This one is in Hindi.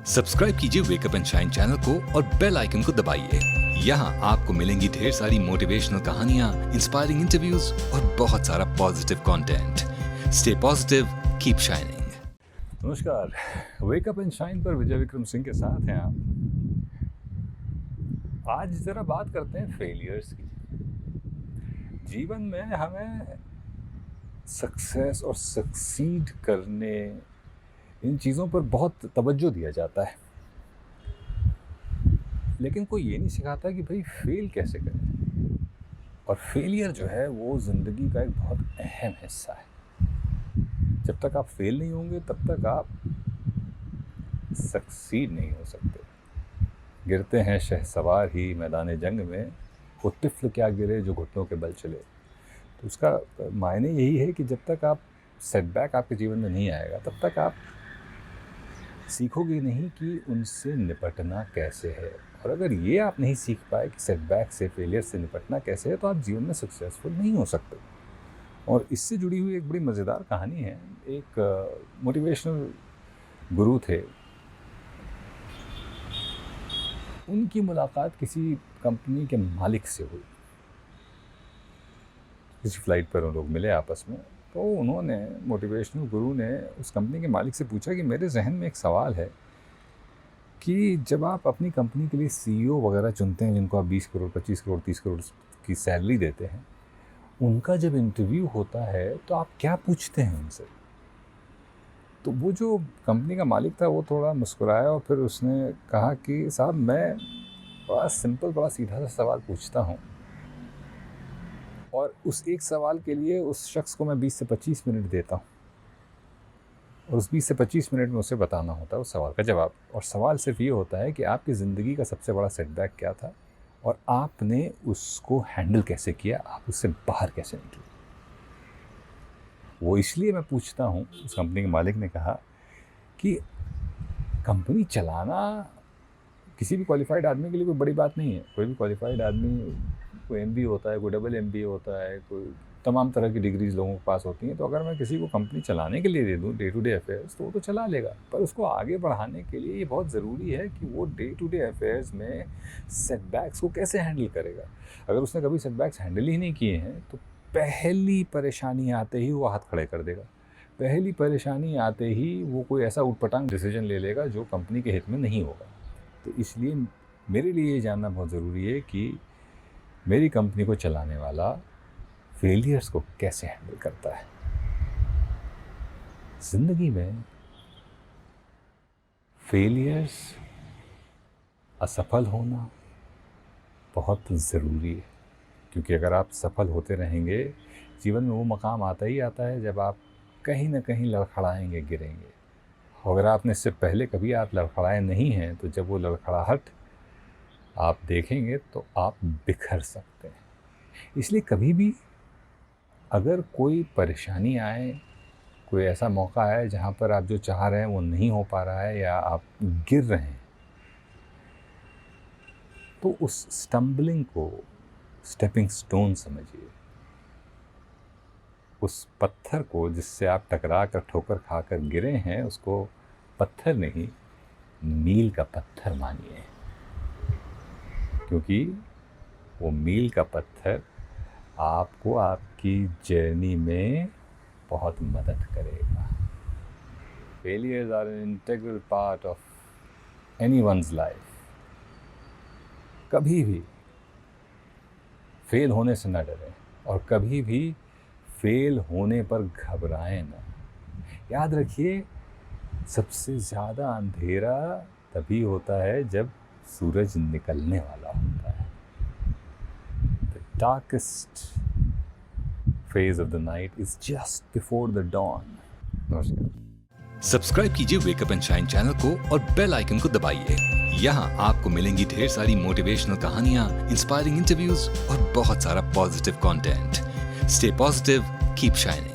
सब्सक्राइब कीजिए वेकअप एंड शाइन चैनल को और बेल आइकन को दबाइए। यहाँ आपको मिलेंगी ढेर सारी मोटिवेशनल कहानियाँ, इंस्पायरिंग इंटरव्यूज और बहुत सारा positive content. Stay positive, keep shining. नमस्कार, वेकअप एंड शाइन पर विजय विक्रम सिंह के साथ हैं आप। आज ज़रा बात करते हैं फेलियर्स की। जीवन में हमें सक्सेस और सक्सीड करने, इन चीज़ों पर बहुत तवज्जो दिया जाता है, लेकिन कोई ये नहीं सिखाता कि भाई फेल कैसे करें। और फेलियर जो है वो ज़िंदगी का एक बहुत अहम हिस्सा है। जब तक आप फेल नहीं होंगे तब तक आप सक्सीड नहीं हो सकते। गिरते हैं शहसवार ही मैदान जंग में, वो तिफ़्ल क्या गिरे जो घुटनों के बल चले। तो उसका मायने यही है कि जब तक आप सेटबैक आपके जीवन में नहीं आएगा तब तक आप सीखोगे नहीं कि उनसे निपटना कैसे है। और अगर ये आप नहीं सीख पाए कि सेटबैक से, फेलियर से निपटना कैसे है, तो आप जीवन में सक्सेसफुल नहीं हो सकते। और इससे जुड़ी हुई एक बड़ी मज़ेदार कहानी है। एक मोटिवेशनल गुरु थे, उनकी मुलाकात किसी कंपनी के मालिक से हुई। किसी फ्लाइट पर उन लोग मिले आपस में, तो उन्होंने, मोटिवेशनल गुरु ने उस कंपनी के मालिक से पूछा कि मेरे जहन में एक सवाल है कि जब आप अपनी कंपनी के लिए सीईओ वगैरह चुनते हैं, जिनको आप 20 करोड़, 25 करोड़, 30 करोड़ की सैलरी देते हैं, उनका जब इंटरव्यू होता है तो आप क्या पूछते हैं उनसे? तो वो जो कंपनी का मालिक था वो थोड़ा मुस्कुराया और फिर उसने कहा कि साहब, मैं बड़ा सिंपल, बड़ा सीधा सा सवाल पूछता हूँ, और उस एक सवाल के लिए उस शख्स को मैं 20 से 25 मिनट देता हूँ, और उस 20 से 25 मिनट में उसे बताना होता है उस सवाल का जवाब। और सवाल सिर्फ ये होता है कि आपकी ज़िंदगी का सबसे बड़ा सेटबैक क्या था और आपने उसको हैंडल कैसे किया, आप उससे बाहर कैसे निकले। वो इसलिए मैं पूछता हूँ, उस कंपनी के मालिक ने कहा, कि कंपनी चलाना किसी भी क्वालिफाइड आदमी के लिए कोई बड़ी बात नहीं है। कोई भी क्वालिफाइड आदमी, कोई MBA होता है, कोई डबल MBA होता है, कोई तमाम तरह की डिग्रीज लोगों के पास होती हैं। तो अगर मैं किसी को कंपनी चलाने के लिए दे दूँ डे टू डे अफेयर्स, तो वो तो चला लेगा, पर उसको आगे बढ़ाने के लिए ये बहुत ज़रूरी है कि वो डे टू डे अफेयर्स में सेटबैक्स को कैसे हैंडल करेगा। अगर उसने कभी सेटबैक्स हैंडल ही नहीं किए हैं तो पहली परेशानी आते ही वो हाथ खड़े कर देगा। पहली परेशानी आते ही वो कोई ऐसा उटपटांग डिसीजन ले लेगा जो कंपनी के हित में नहीं होगा। तो इसलिए मेरे लिए ये जानना बहुत ज़रूरी है कि मेरी कंपनी को चलाने वाला फेलियर्स को कैसे हैंडल करता है। ज़िंदगी में फेलियर्स, असफल होना बहुत ज़रूरी है, क्योंकि अगर आप सफल होते रहेंगे, जीवन में वो मकाम आता ही आता है जब आप कहीं ना कहीं लड़खड़ाएंगे, गिरेंगे। अगर आपने इससे पहले कभी आप लड़खड़ाए नहीं हैं, तो जब वो लड़खड़ाहट आप देखेंगे तो आप बिखर सकते हैं। इसलिए कभी भी अगर कोई परेशानी आए, कोई ऐसा मौका आए जहाँ पर आप जो चाह रहे हैं वो नहीं हो पा रहा है, या आप गिर रहे हैं, तो उस स्टम्बलिंग को स्टेपिंग स्टोन समझिए। उस पत्थर को जिससे आप टकरा कर, ठोकर खाकर गिरे हैं, उसको पत्थर नहीं, मील का पत्थर मानिए, क्योंकि वो मील का पत्थर आपको आपकी जर्नी में बहुत मदद करेगा। Failures are an integral part of anyone's life. कभी भी फेल होने से न डरें, और कभी भी फेल होने पर घबराएं ना। याद रखिए, सबसे ज़्यादा अंधेरा तभी होता है जब सूरज निकलने वाला होता है। The darkest phase of the night is just before the dawn. नमस्कार। सब्सक्राइब कीजिए वेकअप एंड शाइन चैनल को और बेल आइकन को दबाइए। यहाँ आपको मिलेंगी ढेर सारी मोटिवेशनल कहानियाँ, इंस्पायरिंग इंटरव्यूज और बहुत सारा positive content. Stay positive, keep shining.